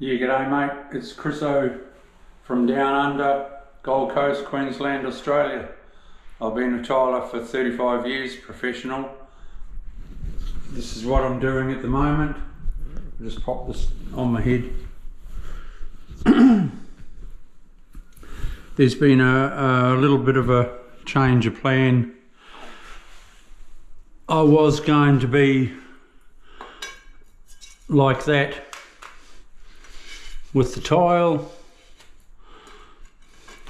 Yeah, g'day mate, it's Chriso from down under, Gold Coast, Queensland, Australia. I've been a tiler for 35 years, professional. This is what I'm doing at the moment. I'll just pop this on my head. There's been a little bit of a change of plan. I was going to be like that with the tile,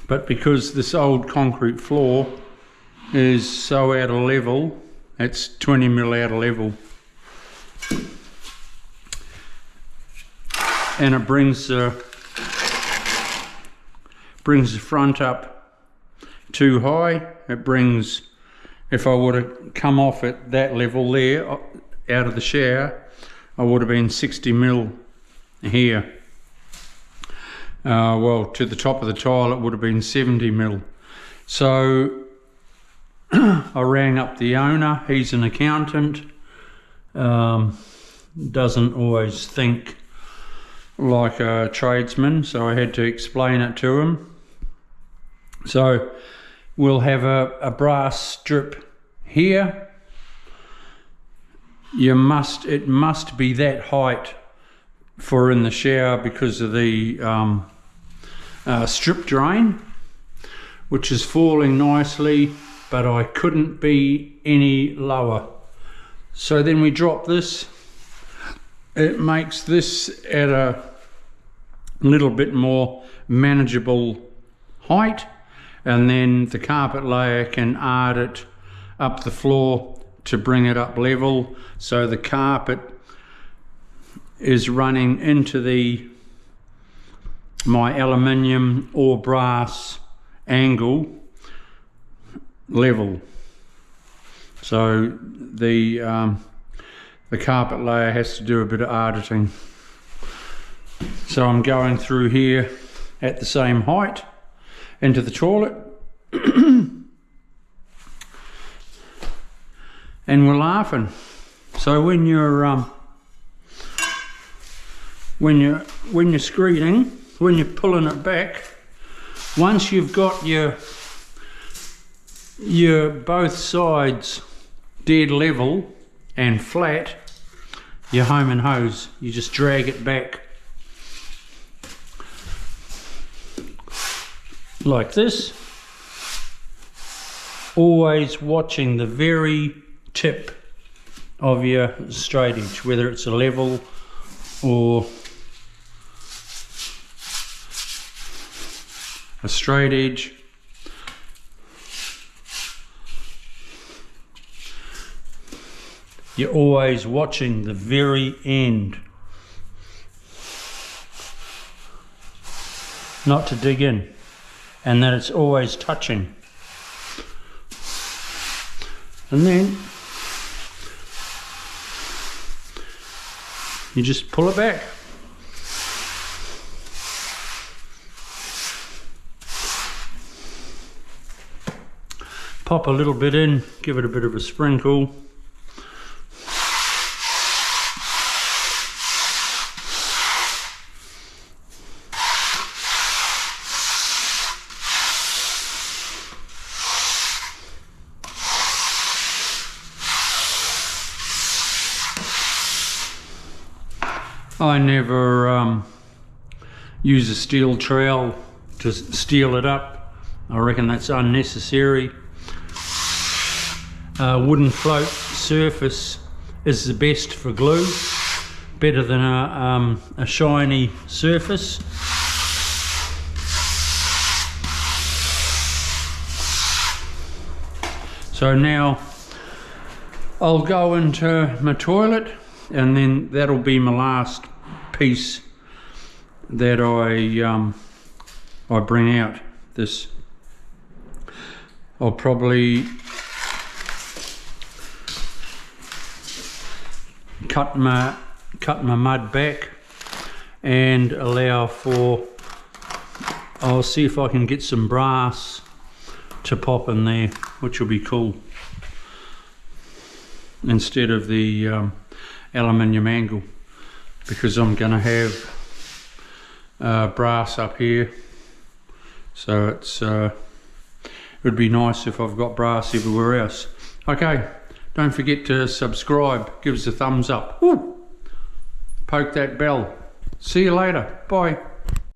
but because this old concrete floor is so out of level, it's 20 mil out of level, and it brings the front up too high. It brings, if I would have come off at that level there out of the shower, I would have been 60 mil here. Well, to the top of the tile it would have been 70 mil. So I rang up the owner. He's an accountant, doesn't always think like a tradesman, so I had to explain it to him. So we'll have a brass strip here. It must be that height for in the shower because of the strip drain, which is falling nicely, but I couldn't be any lower. So then we drop this. It makes this at a little bit more manageable height, and then the carpet layer can art it up the floor to bring it up level, so the carpet is running into my aluminium or brass angle level. So the carpet layer has to do a bit of arting. So I'm going through here at the same height into the toilet. And we're laughing. So when you're screeding, when you're pulling it back, once you've got your both sides dead level and flat, you're home and hose. You just drag it back like this, always watching the very tip of your straight edge, whether it's a level or a straight edge. You're always watching the very end, not to dig in, and that it's always touching. And then you just pull it back. Pop a little bit in, give it a bit of a sprinkle. I never use a steel trowel to steel it up. I reckon that's unnecessary. Wooden float surface is the best for glue, better than a shiny surface. So now I'll go into my toilet, and then that'll be my last piece that I bring out. This I'll probably cut my mud back and allow for, I'll see if I can get some brass to pop in there, which will be cool, instead of the aluminium angle, because I'm going to have brass up here, so it's it would be nice if I've got brass everywhere else. Okay, don't forget to subscribe, give us a thumbs up. Woo! Poke that bell. See you later. Bye.